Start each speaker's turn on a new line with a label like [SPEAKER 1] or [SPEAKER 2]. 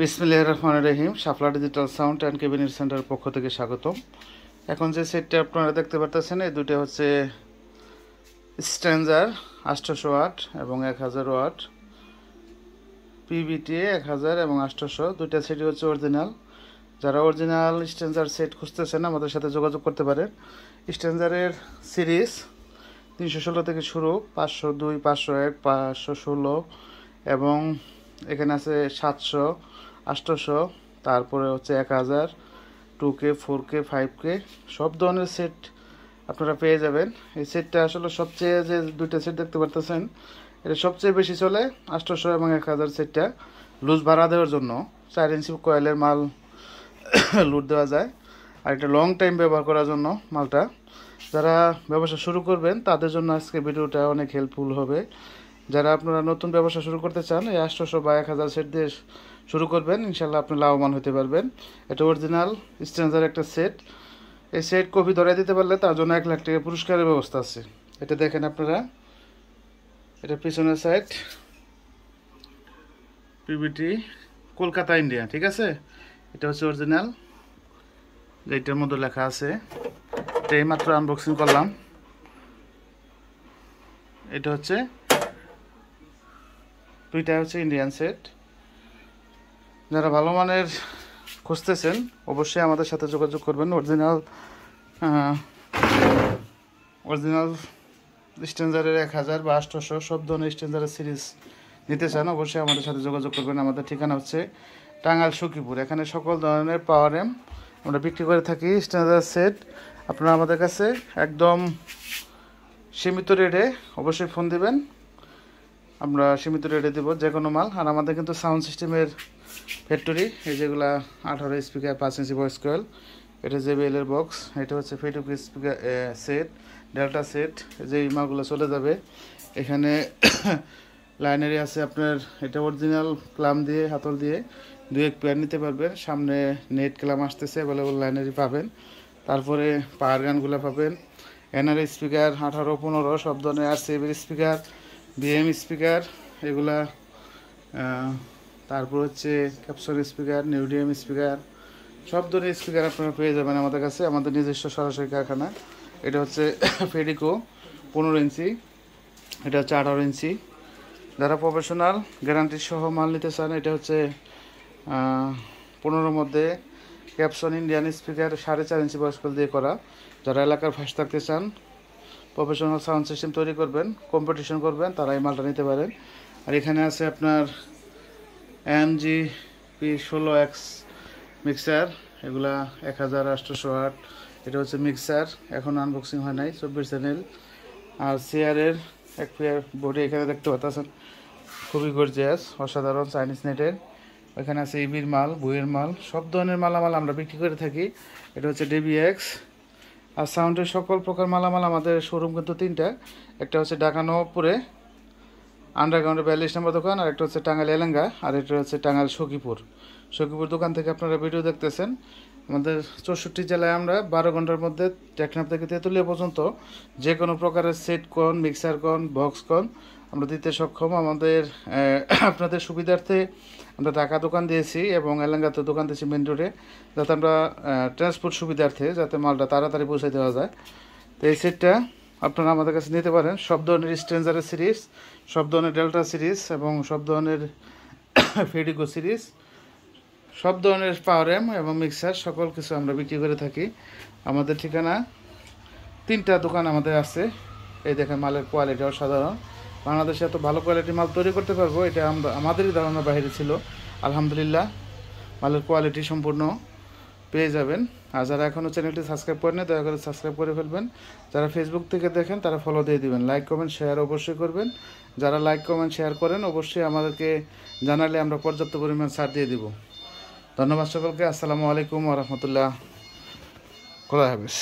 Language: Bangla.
[SPEAKER 1] বিসমিল্লাহির রহমানির রহিম। শাফলা ডিজিটাল সাউন্ড অ্যান্ড ক্যাবিনেট সেন্টারের পক্ষ থেকে স্বাগতম। এখন যে সেটটা আপনারা দেখতে পারতেছেন, এই দুটো হচ্ছে স্ট্যান্ডার 800 ওয়াট এবং 1000 ওয়াট, পিবিটি 1000 এবং 800, দুইটা সেটই হচ্ছে অরিজিনাল। যারা অরিজিনাল স্ট্যান্ডার সেট খুঁজতেছেন আমাদের সাথে যোগাযোগ করতে পারেন। স্ট্যান্ডারের সিরিজ 316 থেকে শুরু, 502, 501, 516 এবং এখানে আছে 700, 800, তারপরে হচ্ছে 1000, 2K, 4K, 5K, সব ধরনের সেট আপনারা পেয়ে যাবেন। এই সেটটা আসলে সবচেয়ে, যে দুইটা সেট দেখতে পারতেছেন, এটা সবচেয়ে বেশি চলে 800 এবং 1000 সেটটা লুজ ভাড়া দেওয়ার জন্য। 4 ইঞ্চি কয়েলের মাল লুট দেওয়া যায়, আর এটা লং টাইম ব্যবহার করার জন্য মালটা। যারা ব্যবসা শুরু করবেন তাদের জন্য আজকে ভিডিওটা অনেক হেল্পফুল হবে। যারা আপনারা নতুন ব্যবসা শুরু করতে চান, এই 800 বা 1000 সেট দিয়ে শুরু করবেন, ইনশাল্লাহ আপনি লাভবান হতে পারবেন। এটা অরিজিনাল স্ট্যান্ডার্ড একটা সেট। এই সেট কপি ধরে দিতে পারলে তার জন্য 1 লাখ টাকা পুরস্কারের ব্যবস্থা আছে। এটা দেখেন আপনারা, এটা পিছনের সাইড, পিবিটি, কলকাতা, ইন্ডিয়া, ঠিক আছে। এটা হচ্ছে অরিজিনাল, যেটার মধ্যে লেখা আছে। এটা এইমাত্র আনবক্সিং করলাম। এটা হচ্ছে দুইটা হচ্ছে ইন্ডিয়ান সেট। যারা ভালো মানের খুঁজতেছেন অবশ্যই আমাদের সাথে যোগাযোগ করবেন। অরিজিনাল স্ট্যান্ডারের 1000 বা 800 সব ধরনের স্ট্যান্ডারের সিরিজ নিতে চান, অবশ্যই আমাদের সাথে যোগাযোগ করবেন। আমাদের ঠিকানা হচ্ছে টাঙ্গাইল সখীপুর। এখানে সকল ধরনের পাওয়ার এম আমরা বিক্রি করে থাকি। স্ট্যান্ডার্ড সেট আপনারা আমাদের কাছে একদম সীমিত রেটে অবশ্যই ফোন দিবেন, আমরা সীমিত রেটে দেবো যে কোনো মাল। আর আমাদের কিন্তু সাউন্ড সিস্টেমের ফ্যাক্টরি, এই যেগুলা 18 স্পিকার, 5 ইঞ্চি ভয়েস কয়েল, এটা JBL এর বক্স, এটা হচ্ছে ফেটুক স্পিকার সেট, ডেল্টা সেট, যে মালগুলো চলে যাবে। এখানে লাইনারি আছে আপনার, এটা অরিজিনাল ক্লাম দিয়ে, হাতল দিয়ে 2-1 পেয়ার নিতে পারবেন। সামনে নেট ক্লাম আসতেছে, অ্যাভেলেবল লাইনারি পাবেন। তারপরে পাওয়ার গানগুলো পাবেন। এনআর স্পিকার 18, 15 সব ধরনের, RCA স্পিকার, BM স্পিকার এগুলা, তারপর হচ্ছে ক্যাপসন স্পিকার, নিউডিয়াম স্পিকার, সব ধরনের স্পিকার আপনারা পেয়ে যাবেন আমাদের কাছে, আমাদের নিজস্ব সরাসরি কারখানা। এটা হচ্ছে ফেডিকো 15 ইঞ্চি, এটা হচ্ছে 18 ইঞ্চি। যারা প্রফেশনাল গ্যারান্টি সহ মাল নিতে চান, এটা হচ্ছে 15 মধ্যে ক্যাপসন ইন্ডিয়ান স্পিকার 4.5 ইঞ্চি বয়স্কল দিয়ে করা। যারা এলাকার ফাঁস থাকতে চান, প্রফেশনাল সাউন্ড সিস্টেম তৈরি করবেন, কম্পিটিশন করবেন, তারা এই মালটা নিতে পারেন। আর এখানে আছে আপনার AMG P16X মিক্সার, এগুলা 1800 ওয়াট। এটা হচ্ছে মিক্সার, এখন আনবক্সিং হয় নাই, 24 চ্যানেল। আর চেয়ারের এক পেয়ার বডি এখানে দেখতে পাচ্ছেন, খুবই গর্জিয়াস, অসাধারণ, চাইনিজ নেটের। এখানে আছে ইবির মাল, বইয়ের মাল, সব ধরনের মালামাল আমরা বিক্রি করে থাকি। এটা হচ্ছে DBX। আর সাউন্ডের সকল প্রকার মালামাল আমাদের শোরুম কিন্তু 3টা, একটা হচ্ছে ঢাকা নবাবপুরে আন্ডারগ্রাউন্ডে 42 নম্বর দোকান, আর একটা হচ্ছে টাঙ্গাইল এলেঙ্গা, আর এটা হচ্ছে টাঙ্গাইল সখীপুর। সখীপুর দোকান থেকে আপনারা ভিডিও দেখতেছেন। আমাদের 64 জেলায় আমরা 12 ঘন্টার মধ্যে টেকনাফ থেকে তেঁতুলিয়া পর্যন্ত যে কোনো প্রকারের সেট কন, মিক্সার কন, বক্স কন আমরা দিতে সক্ষম। আমাদের আপনাদের সুবিধার্থে আমরা ঢাকা দোকান দিয়েছি এবং এলাঙ্গাতে দোকান দিয়েছি মেন রোডে, যাতে আমরা ট্রান্সপোর্ট সুবিধার্থে যাতে মালটা তাড়াতাড়ি পৌঁছে দেওয়া যায়। তো এই সেটটা আপনারা আমাদের কাছে নিতে পারেন। সব ধরনের স্ট্যান্ডার্ড সিরিজ, সব ধরনের ডেল্টা সিরিজ এবং সব ধরনের ফেডিকো সিরিজ, সব ধরনের পাওয়ার এম এবং মিক্সার সকল কিছু আমরা বিক্রি করে থাকি। আমাদের ঠিকানা 3টা দোকান আমাদের আছে। এই দেখেন মালের কোয়ালিটি অসাধারণ। বাংলাদেশে এত ভালো কোয়ালিটির মাল তৈরি করতে পারবো এটা আমাদেরই ধারণা বাইরে ছিল। আলহামদুলিল্লাহ, মালের কোয়ালিটি সম্পূর্ণ পেয়ে যাবেন। আর যারা এখনও চ্যানেলটি সাবস্ক্রাইব করেন, দয়া করে সাবস্ক্রাইব করে ফেলবেন। যারা ফেসবুক থেকে দেখেন তারা ফলো দিয়ে দিবেন, লাইক কমেন্ট শেয়ার অবশ্যই করবেন। যারা লাইক কমেন্ট শেয়ার করেন অবশ্যই আমাদেরকে জানালে আমরা পর্যাপ্ত পরিমাণ ছাড় দিয়ে দিব। ধন্যবাদ সকলকে। আসসালামু আলাইকুম ওয়া রাহমাতুল্লাহ। খোদা হাফেজ।